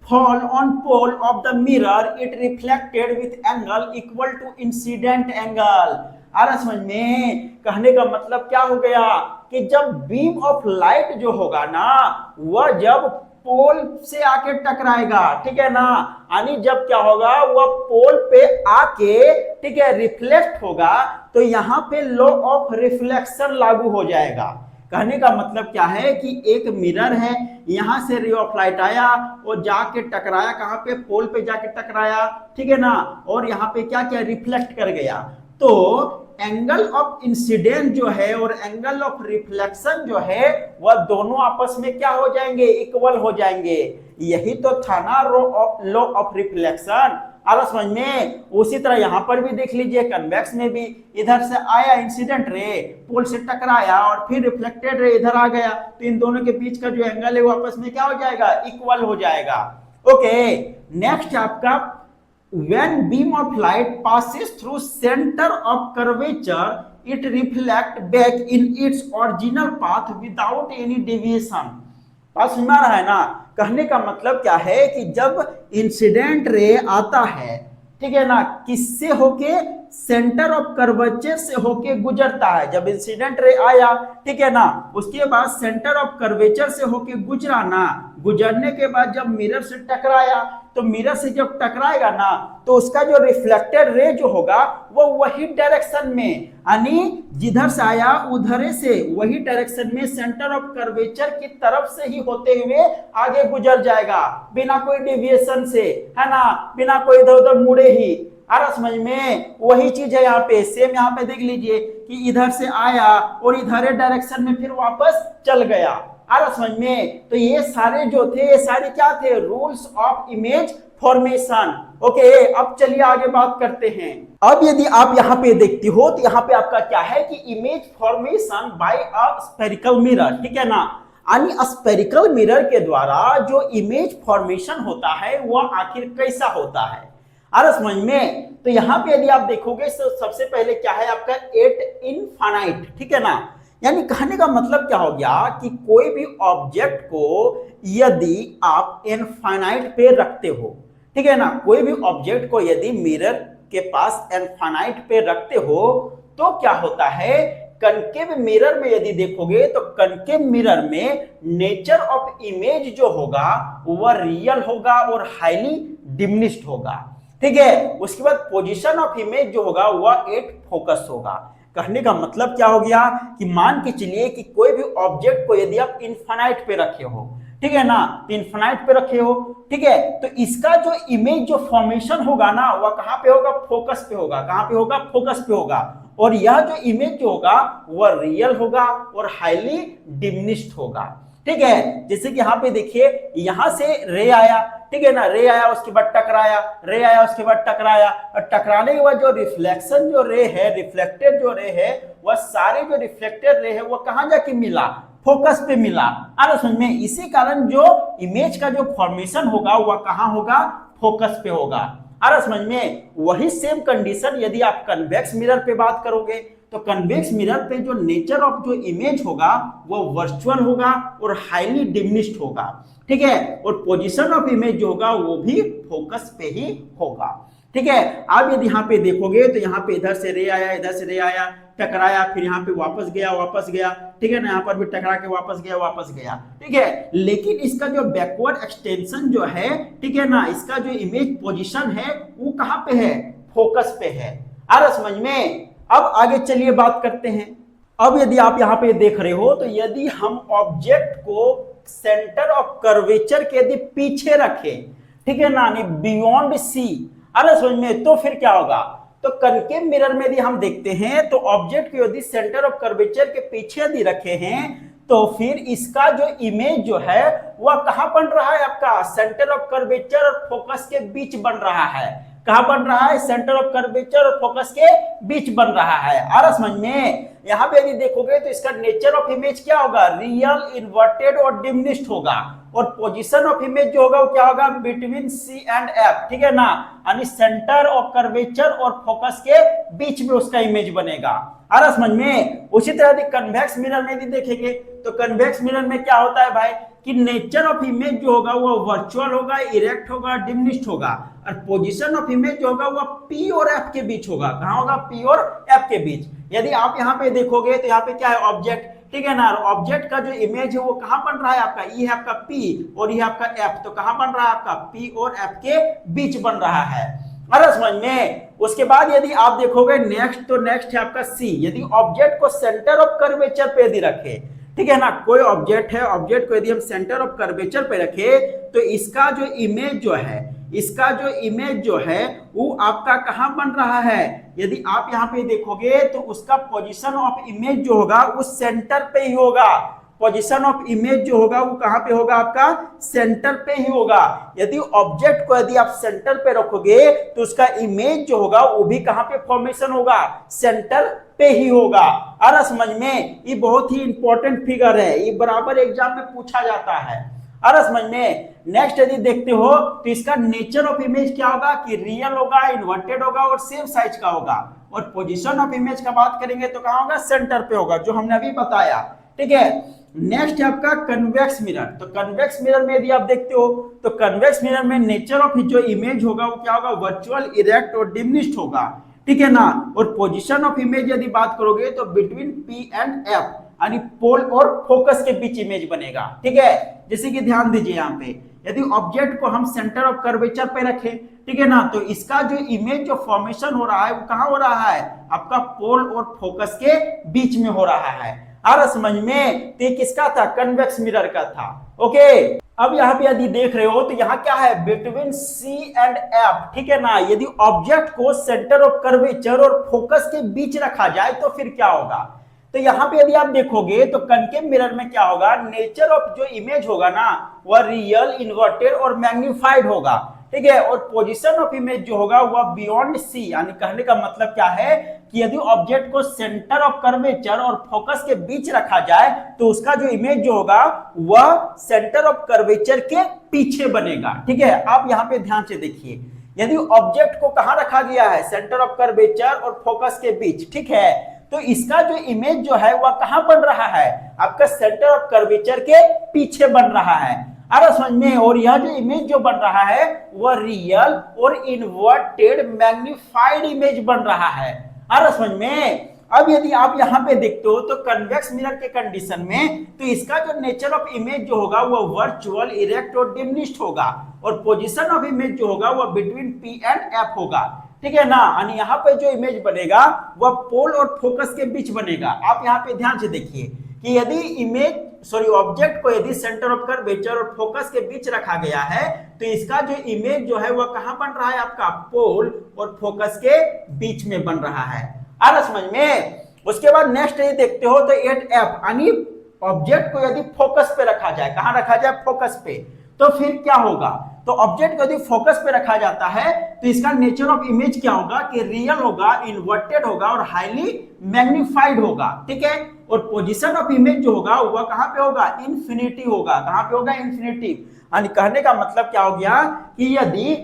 fall on pole of the mirror it reflected with angle equal to incident angle। आ रहा समझ में? कहने का मतलब क्या हो गया कि जब बीम ऑफ लाइट जो होगा ना वह जब पोल से आके टकराएगा, ठीक है ना, यानी जब क्या होगा वह पोल पे आके, ठीक है, रिफ्लेक्ट होगा तो यहां पे लॉ ऑफ रिफ्लेक्शन लागू हो जाएगा। कहने का मतलब क्या है कि एक मिरर है, यहां से रे ऑफ लाइट आया और जाके टकराया, कहां पे? पोल पे जाके टकराया, ठीक है ना, और यहां पे क्या क्या रिफ्लेक्ट कर गया। तो एंगल ऑफ इंसिडेंट जो है और एंगल ऑफ रिफ्लेक्शन जो है वह दोनों आपस में क्या हो जाएंगे? इक्वल हो जाएंगे। यही तो था ना लॉ ऑफ रिफ्लेक्शन। आ समझ में? उसी तरह यहां पर भी देख लीजिए, कन्वेक्स में भी इधर से आया इंसिडेंट रे, पोल से टकराया और फिर रिफ्लेक्टेड रे इधर आ गया, तो इन दोनों के बीच का जो एंगल है वो आपस में क्या हो जाएगा? इक्वल हो जाएगा। ओके, नेक्स्ट आपका when beam of light passes through center of curvature it reflect back in its original path without any deviation। बात समझ में आ रहा है ना? कहने का मतलब क्या है कि जब इंसिडेंट रे आता है, ठीक है ना, किससे होके? सेंटर ऑफ कर्वेचर से होके गुजरता है। जब इंसिडेंट रे आया, ठीक है ना, उसके बाद सेंटर ऑफ कर्वेचर से होके गुजरा ना, गुजरने के बाद जब मिरर से टकराया, तो मिरर से जब टकराएगा ना तो उसका जो रिफ्लेक्टेड रे जो होगा वो वही डायरेक्शन में, यानी जिधर से आया उधर से वही डायरेक्शन में सेंटर ऑफ कर्वेचर की तरफ से ही होते हुए आगे गुजर जाएगा, बिना कोई डेविएशन से, है ना, बिना कोई इधर उधर मुड़े ही। आ रहा समझ में? वही चीज है यहाँ पे, सेम यहाँ पे देख लीजिए कि इधर से आया और इधर डायरेक्शन में फिर वापस चल गया। आ रहा समझ में? तो ये सारे जो थे, ये सारे क्या थे? Rules of image formation. Okay, अब चलिए आगे बात करते हैं। अब यदि आप यहाँ पे देखते हो तो यहाँ पे आपका क्या है कि image formation by a spherical mirror, ठीक है ना, यानी स्फेरिकल मिरर के द्वारा जो इमेज फॉर्मेशन होता है वह आखिर कैसा होता है? आ रहा समझ में? तो यहाँ पे यदि आप देखोगे तो सबसे पहले क्या है आपका? एट इनफाइनाइट, ठीक है ना, यानी कहने का मतलब क्या हो गया कि कोई भी ऑब्जेक्ट को यदि आप इनफाइनाइट पे रखते हो, ठीक है ना, कोई भी ऑब्जेक्ट को यदि मिरर के पास इनफाइनाइट पे रखते हो तो क्या होता है? कनकेव मिरर में यदि देखोगे तो कनकेव मिरर में नेचर ऑफ इमेज जो होगा वह रियल होगा और हाईली डिमिनिश्ड होगा, ठीक है। उसके बाद पोजीशन ऑफ इमेज जो होगा वह एट फोकस होगा। कहने का मतलब क्या हो गया कि मान के चलिए कि कोई भी ऑब्जेक्ट को यदि आप इनफाइनाइट पे रखे हो, ठीक है ना, तो इनफाइनाइट पे रखे हो, ठीक है, तो इसका जो इमेज जो फॉर्मेशन होगा ना वह कहां पे होगा? फोकस पे होगा। कहां पे होगा? फोकस पे होगा। और यह जो इमेज जो होगा वह रियल होगा और हाईली डिमिनिश्ड होगा, ठीक है। जैसे कि यहाँ पे देखिए, यहां से रे आया, ठीक है ना, रे आया उसके बाद टकराया, रे आया उसके बाद टकराया, और टकराने के बाद जो रिफ्लेक्शन जो रे है, रिफ्लेक्टेड जो रे है, वह सारे जो रिफ्लेक्टेड रे है वह कहां जाके मिला? फोकस पे मिला। अरे समझ में? इसी कारण जो इमेज का जो फॉर्मेशन होगा वह कहां होगा? फोकस पे होगा। अरे समझ में? वही सेम कंडीशन यदि आप कन्वेक्स मिरर पे बात करोगे तो कन्वेक्स मिरर पे जो नेचर ऑफ जो इमेज होगा वो वर्चुअल होगा और हाईली डिमिनिश्ड होगा, ठीक है, और पोजीशन ऑफ इमेज जो होगा वो भी फोकस पे ही होगा, ठीक है। आप यदि यहाँ पे देखोगे तो यहाँ पे इधर से रे आया, इधर से रे आया, टकराया, फिर यहाँ पे वापस गया, ठीक है ना, यहाँ पर भी टकरा के वापस गया, ठीक है। लेकिन इसका जो बैकवर्ड एक्सटेंशन जो है, ठीक है ना, इसका जो इमेज पोजीशन है वो कहाँ पे है? फोकस पे है। आ रहा समझ में? अब आगे चलिए बात करते हैं। अब यदि आप यहाँ पे देख रहे हो तो यदि हम ऑब्जेक्ट को सेंटर ऑफ कर्वेचर के यदि पीछे रखें, ठीक है ना, बियॉन्ड सी, अरे समझ में, तो फिर क्या होगा? तो कनकेव मिरर में यदि हम देखते हैं तो ऑब्जेक्ट को यदि सेंटर ऑफ कर्वेचर के पीछे यदि रखे हैं तो फिर इसका जो इमेज जो है वह कहां बन रहा है? आपका सेंटर ऑफ कर्वेचर और फोकस के बीच बन रहा है। कहां बन रहा है? सेंटर ऑफ कर्वेचर और फोकस के बीच बन रहा है। आ रहा समझ में? यहां पे यदि देखोगे तो इसका नेचर ऑफ इमेज क्या होगा? रियल, इन्वर्टेड और डिमिनिश्ड होगा। और पोजीशन ऑफ इमेज जो होगा वो क्या होगा? बिटवीन सी एंड एफ, ठीक है ना, यानी सेंटर ऑफ कर्वेचर और फोकस के बीच में उसका इमेज बनेगा। आ रहा समझ में? उसी तरह कन्वेक्स मिरर में भी देखेंगे तो कन्वेक्स मिरर में क्या होता है भाई कि नेचर ऑफ इमेज जो होगा वो वर्चुअल होगा, इरेक्ट होगा, डिमिनिश्ड होगा, और पोजीशन ऑफ इमेज जो होगा वो पी और एफ के बीच होगा। कहां होगा? पी और एफ के बीच। यदि आप यहाँ पे देखोगे तो यहाँ पे क्या है? ऑब्जेक्ट, ठीक है ना। ऑब्जेक्ट का जो इमेज है वो कहां बन रहा है आपका? ये है आपका पी और ये आपका एफ, तो कहां बन रहा है आपका? पी और एफ के बीच बन रहा है। अरे समझ में। उसके बाद यदि आप देखोगे नेक्स्ट, तो नेक्स्ट है आपका सी। यदि ऑब्जेक्ट को सेंटर ऑफ कर्वेचर पे यदि रखे, ठीक है ना, कोई ऑब्जेक्ट है, ऑब्जेक्ट को यदि हम सेंटर ऑफ कर्वेचर पे रखे तो इसका जो इमेज जो है, इसका जो इमेज जो है वो आपका कहां बन रहा है? यदि आप यहां पे देखोगे तो उसका पोजीशन ऑफ इमेज जो होगा उस सेंटर पे ही होगा। पोजीशन ऑफ इमेज जो होगा वो कहां पे होगा? आपका सेंटर पे ही होगा। यदि ऑब्जेक्ट को यदि आप सेंटर पे रखोगे तो उसका इमेज जो होगा वो भी कहां पे फॉर्मेशन होगा? सेंटर पे ही होगा। आ समझ में? ये बहुत ही इंपॉर्टेंट फिगर है, ये बराबर एग्जाम में पूछा जाता है। आ समझ में? नेक्स्ट यदि देखते हो तो इसका नेचर ऑफ इमेज क्या होगा कि रियल होगा, इन्वर्टेड होगा और सेम साइज का होगा। और पोजीशन ऑफ इमेज का बात करेंगे तो कहां होगा? सेंटर पे होगा, जो हमने अभी बताया। ठीक है। नेक्स्ट है आपका कन्वेक्स मिरर। तो कन्वेक्स मिरर में यदि आप देखते हो तो कन्वेक्स मिरर में नेचर ऑफ जो इमेज होगा वो क्या होगा? वर्चुअल, इरेक्ट और डिमिनिश्ड होगा। ठीक है ना। और पोजीशन ऑफ इमेज यदि बात करोगे तो बिटवीन पी एंड एफ, यानी पोल और फोकस के बीच इमेज बनेगा। ठीक है। जैसे कि ध्यान दीजिए यहाँ पे, यदि ऑब्जेक्ट को हम सेंटर ऑफ कर्वेचर पे रखें, ठीक है ना, तो इसका जो इमेज जो फॉर्मेशन हो रहा है वो कहां हो रहा है? आपका पोल और फोकस के बीच में हो रहा है। आ रहा समझ में? तो किसका था? कन्वेक्स मिरर का था। ओके। अब यहाँ पे यदि देख रहे हो तो यहाँ क्या है? बिटवीन सी एंड एफ, ठीक है ना। यदि ऑब्जेक्ट को सेंटर ऑफ कर्वेचर और फोकस के बीच रखा जाए तो फिर क्या होगा? तो यहाँ पे यदि आप देखोगे तो कनकेव मिरर में क्या होगा? नेचर ऑफ जो इमेज होगा ना वह रियल, इन्वर्टेड और मैग्नीफाइड होगा। ठीक है। और पोजीशन ऑफ इमेज जो होगा वह बियॉन्ड सी, यानी कहने का मतलब क्या है कि यदि ऑब्जेक्ट को सेंटर ऑफ कर्वेचर और फोकस के बीच रखा जाए तो उसका जो इमेज जो होगा वह सेंटर ऑफ कर्वेचर के पीछे बनेगा। ठीक है। आप यहाँ पे ध्यान से देखिए, यदि ऑब्जेक्ट को कहां रखा गया है? सेंटर ऑफ कर्वेचर और फोकस के बीच, ठीक है, तो इसका जो इमेज जो है वह कहां बन रहा है? आपका सेंटर ऑफ कर्वेचर के पीछे बन रहा है। अरे समझ में? और यह जो इमेज जो बन रहा है वह रियल और इन्वर्टेड मैग्नीफाइड इमेज बन रहा है। अरे समझ में? अब यदि आप यहां पे देखते हो तो कन्वेक्स मिरर के कंडीशन में तो इसका जो नेचर ऑफ इमेज जो होगा वह वर्चुअल, इरेक्ट और डिमिनिश्ड होगा। और पोजीशन ऑफ इमेज जो होगा वह बिटवीन पी एंड एफ होगा। ठीक है ना। यानी यहाँ पे जो इमेज बनेगा वह पोल और फोकस के बीच बनेगा। आप यहाँ पे ध्यान से देखिए कि यदि ऑब्जेक्ट को यदि सेंटर ऑफ कर्वेचर और फोकस के बीच रखा गया है तो इसका जो इमेज जो है वह कहां बन रहा है? आपका पोल और फोकस के बीच में बन रहा है। आ रहा समझ में? उसके बाद नेक्स्ट यदि देखते हो तो एट एफ, यानी ऑब्जेक्ट को यदि फोकस पे रखा जाए, कहां रखा जाए? फोकस पे, तो फिर क्या होगा? तो ऑब्जेक्ट को यदि फोकस पे रखा जाता है तो इसका नेचर ऑफ इमेज क्या होगा कि रियल होगा, इन्वर्टेड होगा और हाईली मैग्नीफाइड होगा। ठीक है। और पोजीशन ऑफ इमेज जो होगा वह कहां पे होगा? इन्फिनिटी होगा। कहां पे होगा? इन्फिनिटी। यानी कहने का मतलब क्या हो गया कि यदि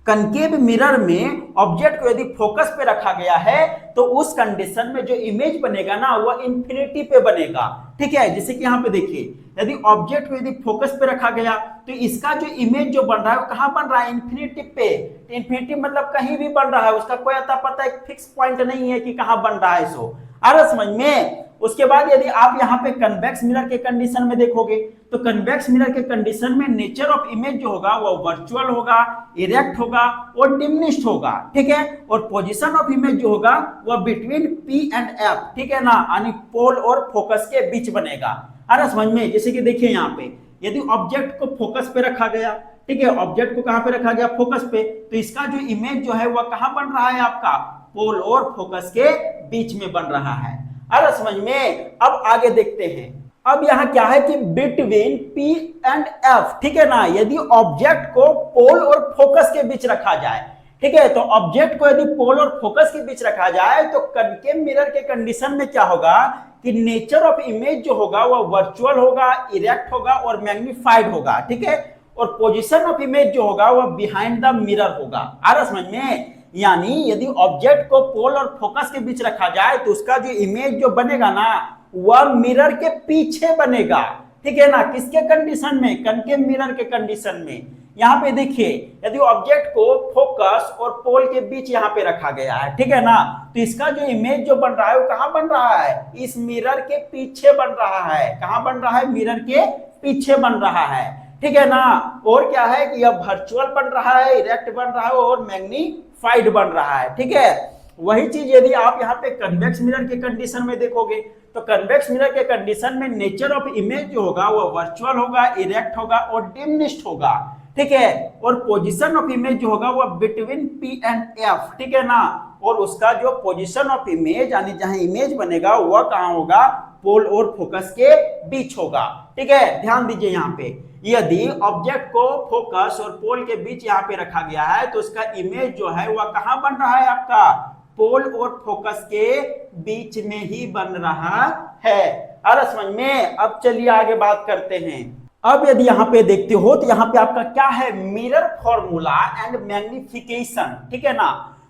कनकेव मिरर में ऑब्जेक्ट को यदि फोकस पे रखा गया है तो उस कंडीशन में जो इमेज बनेगा ना वह इन्फिनिटी पे बनेगा। ठीक है। जैसे कि यहाँ पे देखिए, यदि ऑब्जेक्ट को यदि फोकस पे रखा गया तो इसका जो इमेज जो बन रहा है वो कहां बन रहा है? इन्फिनिटी पे। इन्फिनिटी मतलब कहीं भी बन रहा है, उसका कोई अता पता एक फिक्स पॉइंट नहीं है कि कहां बन रहा है। सो आ रहा समझ में? उसके बाद यदि आप यहाँ पे कन्वेक्स मिरर के कंडीशन में देखोगे तो कन्वेक्स मिरर के कंडीशन में नेचर ऑफ इमेज जो होगा वह वर्चुअल होगा, इरेक्ट होगा और डिमिनिश्ड होगा। ठीक है। और पोजीशन ऑफ इमेज जो होगा वह बिटवीन पी एंड एफ, ठीक है ना, यानी पोल और फोकस के बीच बनेगा। आ रहा समझ में? जैसे कि देखिए यहाँ पे, यदि ऑब्जेक्ट को फोकस पे रखा गया, ठीक है, ऑब्जेक्ट को कहां पे रखा गया? फोकस पे, तो इसका जो इमेज जो है वह कहां बन रहा है? आपका पोल और फोकस के बीच में बन रहा है। अरे समझ में? अब आगे देखते हैं। अब यहां क्या है कि बिटवीन पी एंड एफ, ठीक है ना, यदि ऑब्जेक्ट को पोल और फोकस के बीच रखा जाए, ठीक है, तो ऑब्जेक्ट को यदि पोल और फोकस के बीच रखा जाए तो कनकेव मिरर के कंडीशन में क्या होगा कि नेचर ऑफ इमेज जो होगा वह वर्चुअल होगा, इरेक्ट होगा और मैग्नीफाइड होगा। ठीक है। और पोजीशन ऑफ इमेज जो होगा वह बिहाइंड द मिरर होगा। आ रहा समझ में? यानी यदि ऑब्जेक्ट को पोल और फोकस के बीच रखा जाए तो उसका जो इमेज जो बनेगा ना वह मिरर के पीछे बनेगा, ठीक है ना, किसके कंडीशन में, कनकेव मिरर के कंडीशन में। यहाँ पे देखिए यदि ऑब्जेक्ट को फोकस और पोल के बीच यहाँ पे रखा गया है, ठीक है ना, तो इसका जो इमेज जो बन रहा है वो कहाँ बन रहा है, इस मिरर के पीछे बन रहा है। कहाँ बन रहा है, मिरर के पीछे बन रहा है, ठीक है ना। और क्या है कि यह वर्चुअल बन रहा है, इरेक्ट बन रहा है और मैग्नीफाइड बन रहा है, ठीक है। वही चीज यदि आप यहाँ पे कन्वेक्स मिरर के कंडीशन में देखोगे तो कन्वेक्स मिरर के कंडीशन में नेचर ऑफ इमेज जो होगा वो वर्चुअल होगा, इरेक्ट होगा और डिमिनिश्ड होगा, ठीक है। और पोजीशन ऑफ इमेज जो होगा वो बिटवीन पी एंड एफ, ठीक है ना। और उसका जो पोजीशन ऑफ इमेज यानी जहां इमेज बनेगा वह कहां होगा, पोल और फोकस के बीच होगा, ठीक है। ध्यान दीजिए यहाँ पे यदि ऑब्जेक्ट को फोकस और पोल के बीच यहाँ पे रखा गया है तो उसका इमेज जो है वह कहां बन रहा है, आपका पोल और फोकस के बीच में ही बन रहा है। अरे समझ में। अब चलिए आगे बात करते हैं। अब यदि यहाँ पे देखते हो तो यहाँ पे आपका क्या है, मिरर फॉर्मूला एंड मैग्निफिकेशन, ठीक है ना।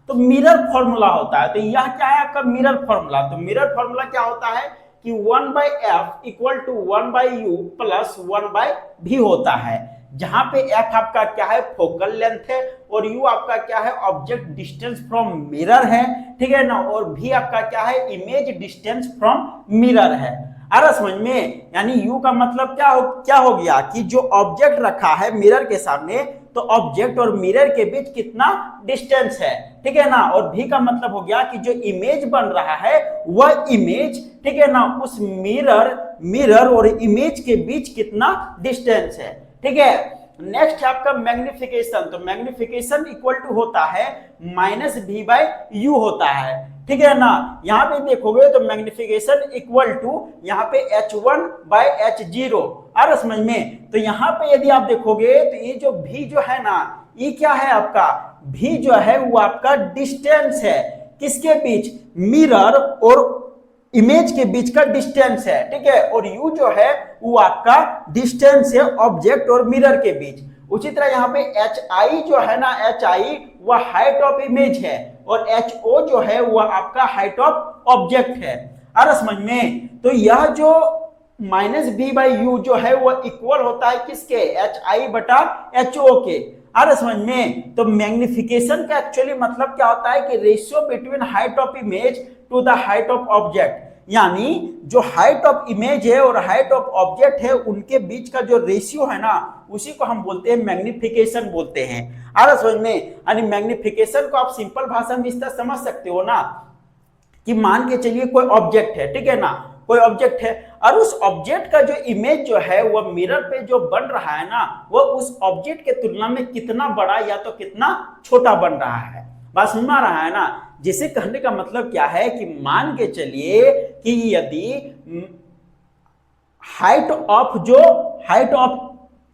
तो मिरर फॉर्मूला होता है, तो यह क्या है आपका मिरर फॉर्मूला। तो मिरर फॉर्मूला क्या होता है कि 1/f equal to 1/u plus 1/v होता है, जहां पे f आपका क्या है, फोकल लेंथ है, और u आपका क्या है, ऑब्जेक्ट डिस्टेंस फ्रॉम मिरर है, ठीक है ना, और v आपका क्या है, इमेज डिस्टेंस फ्रॉम मिरर है। अरे समझ में, यानी u का मतलब क्या हो गया कि जो ऑब्जेक्ट रखा है मिरर के सामने, तो ऑब्जेक्ट और मिरर के बीच कितना डिस्टेंस है, ठीक है ना। और v का मतलब हो गया कि जो इमेज बन रहा है वह इमेज, ठीक है ना, उस मिरर और इमेज के बीच कितना डिस्टेंस है, ठीक है। नेक्स्ट है आपका मैग्निफिकेशन। तो मैग्निफिकेशन इक्वल टू होता है -v/u होता है, ठीक है ना। यहाँ पे देखोगे तो मैग्निफिकेशन इक्वल टू यहाँ पे h1/h0। अरे समझ में। तो यहाँ पे यदि आप देखोगे तो ये जो v जो है ना, ये क्या है आपका, v जो है वो आपका डिस्टेंस है, किसके बीच, मिरर और इमेज के बीच का डिस्टेंस है, ठीक है। और u जो है वो आपका डिस्टेंस है ऑब्जेक्ट और मिरर के बीच। उसी तरह यहाँ पे hi जो है ना, hi वह हाइट ऑफ इमेज है, और ho जो है वह आपका हाइट ऑफ ऑब्जेक्ट है। अरे समझ में। तो यह जो -v/u जो है वह इक्वल होता है किसके, hi/ho के। अरे समझ में। तो मैग्निफिकेशन का एक्चुअली मतलब क्या होता है कि ratio between height of image to the height of object, यानी जो हाइट ऑफ इमेज है और हाइट ऑफ ऑब्जेक्ट है उनके बीच का जो रेशियो है ना, उसी को हम बोलते हैं मैग्निफिकेशन बोलते हैं। आ समझ में। यानी मैग्निफिकेशन को आप सिंपल भाषा में इस तरह समझ सकते हो ना कि मान के चलिए कोई ऑब्जेक्ट है, ठीक है ना, कोई ऑब्जेक्ट है, और उस ऑब्जेक्ट का जो इमेज जो है वह मिरर पे जो बन रहा है ना, वह उस ऑब्जेक्ट के तुलना में कितना बड़ा या तो कितना छोटा बन रहा है। बात समझ में आ रहा है ना। जिसे कहने का मतलब क्या है कि मान के चलिए कि यदि हाइट ऑफ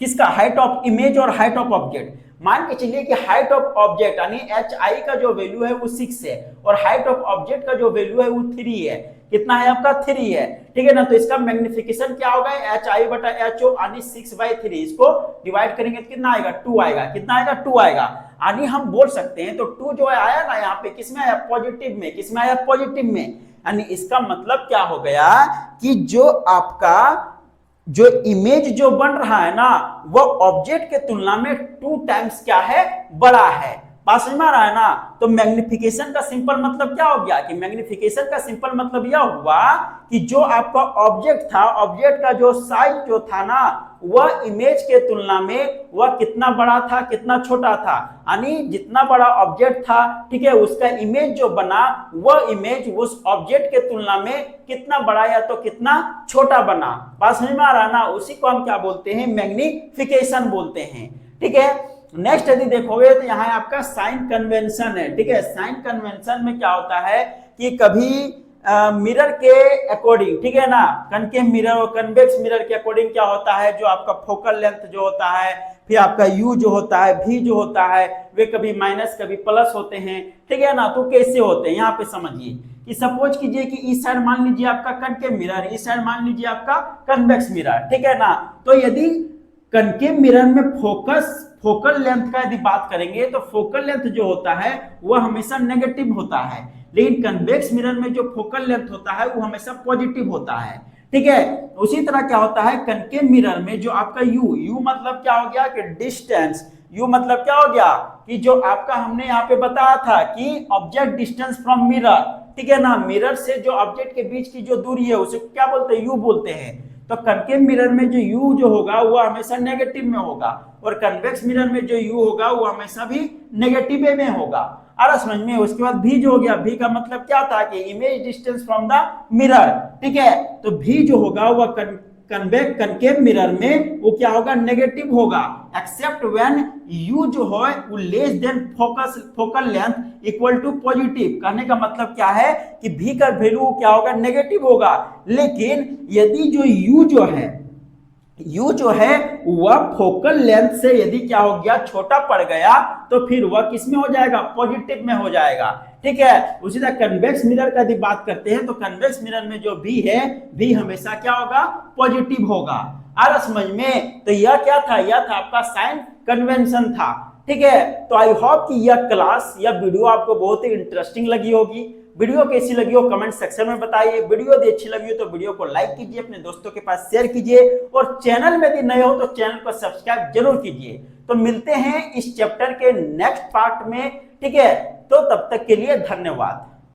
किसका, हाइट ऑफ इमेज और हाइट ऑफ ऑब्जेक्ट, मान के चलिए कि हाइट ऑफ ऑब्जेक्ट यानी hi का जो वैल्यू है वो 6 है और हाइट ऑफ ऑब्जेक्ट का जो वैल्यू है वो 3 है। कितना है आपका, 3 है, ठीक है ना। तो इसका मैग्निफिकेशन क्या होगा, hi/ho यानी 6/3, इसको डिवाइड करेंगे तो कितना आएगा, 2 आएगा। कितना आएगा, 2 आएगा। यानी हम बोल सकते हैं तो 2 जो आया ना यहाँ पे किसमें आया, पॉजिटिव में। किसमें आया, पॉजिटिव में। यानी इसका मतलब क्या हो गया कि जो आपका जो इमेज जो बन रहा है ना वो ऑब्जेक्ट के तुलना में 2 टाइम्स क्या है, बड़ा है। बात समझ में आ रहा है ना। तो मैग्निफिकेशन का सिंपल मतलब क्या हो गया कि मैग्निफिकेशन का सिंपल मतलब यह हुआ कि जो आपका ऑब्जेक्ट था, ऑब्जेक्ट का जो साइज जो था ना, वह इमेज के तुलना में वह कितना बड़ा था, कितना छोटा था। यानी जितना बड़ा ऑब्जेक्ट था, ठीक है, उसका इमेज जो बना वह इमेज उस ऑब्जेक्ट के तुलना में कितना बड़ा या तो कितना छोटा बना। बात समझ में आ रहा है ना। उसी को हम क्या बोलते हैं, मैग्निफिकेशन बोलते हैं, ठीक है। नेक्स्ट यदि देखोगे तो यहाँ आपका साइन कन्वेंशन है, ठीक है। साइन कन्वेंशन में क्या होता है कि कभी मिरर के अकॉर्डिंग, ठीक है ना, कनकेव मिरर और कन्वेक्स मिरर के अकॉर्डिंग क्या होता है, जो आपका फोकल लेंथ जो होता है, फिर आपका u जो होता है, v जो होता है, वे कभी माइनस कभी प्लस होते हैं, ठीक है ना। तो कैसे होते हैं यहाँ पे समझिए कि सपोज कीजिए कि इस साइड मान लीजिए आपका कनकेव मिरर, इस साइड मान लीजिए आपका कन्वेक्स मिरर, ठीक है ना। तो यदि कनकेव मिरर में फोकल लेंथ का यदि बात करेंगे तो फोकल लेंथ जो होता है वह हमेशा नेगेटिव होता है, लेकिन कन्वेक्स मिरर में जो फोकल लेंथ होता है वो हमेशा पॉजिटिव होता है, ठीक है। उसी तरह क्या होता है कनकेव मिरर में जो आपका यू मतलब क्या हो गया कि डिस्टेंस, यू मतलब क्या हो गया कि जो आपका हमने यहाँ पे बताया था कि ऑब्जेक्ट डिस्टेंस फ्रॉम मिरर, ठीक है ना, मिरर से जो ऑब्जेक्ट के बीच की जो दूरी है उसे क्या बोलते हैं, यू बोलते हैं। तो कनकेव मिरर में जो यू जो होगा वो हमेशा नेगेटिव में होगा, और कन्वेक्स मिरर में जो यू होगा वो हमेशा भी नेगेटिव में होगा। आ रहा समझ में। उसके बाद भी जो हो गया, भी का मतलब क्या था कि image distance from the mirror, ठीक है। तो भी जो होगा वह कनकेव मिरर में वो क्या होगा, नेगेटिव होगा, एक्सेप्ट व्हेन यू जो है वो less than focal length equal to positive. कहने का मतलब क्या है कि भी का वैल्यू क्या होगा, नेगेटिव होगा। लेकिन यदि जो यू जो है वह फोकल लेंथ से यदि क्या हो गया, छोटा पड़ गया, तो फिर वह किस में हो जाएगा, पॉजिटिव में हो जाएगा, ठीक है। उसी तरह कन्वेक्स मिरर का यदि बात करते हैं तो कन्वेक्स मिरर में जो भी है, भी हमेशा क्या होगा, पॉजिटिव होगा। आ रहा समझ में। तो यह क्या था, यह था आपका साइन कन्वेंशन था, ठीक है। तो आई होप कि यह क्लास या वीडियो आपको बहुत ही इंटरेस्टिंग लगी होगी। वीडियो कैसी लगी हो कमेंट सेक्शन में बताइए। वीडियो यदि अच्छी लगी हो तो वीडियो को लाइक कीजिए, अपने दोस्तों के पास शेयर कीजिए, और चैनल में यदि नए हो तो चैनल को सब्सक्राइब जरूर कीजिए। तो मिलते हैं इस चैप्टर के नेक्स्ट पार्ट में, ठीक है। तो तब तक के लिए धन्यवाद।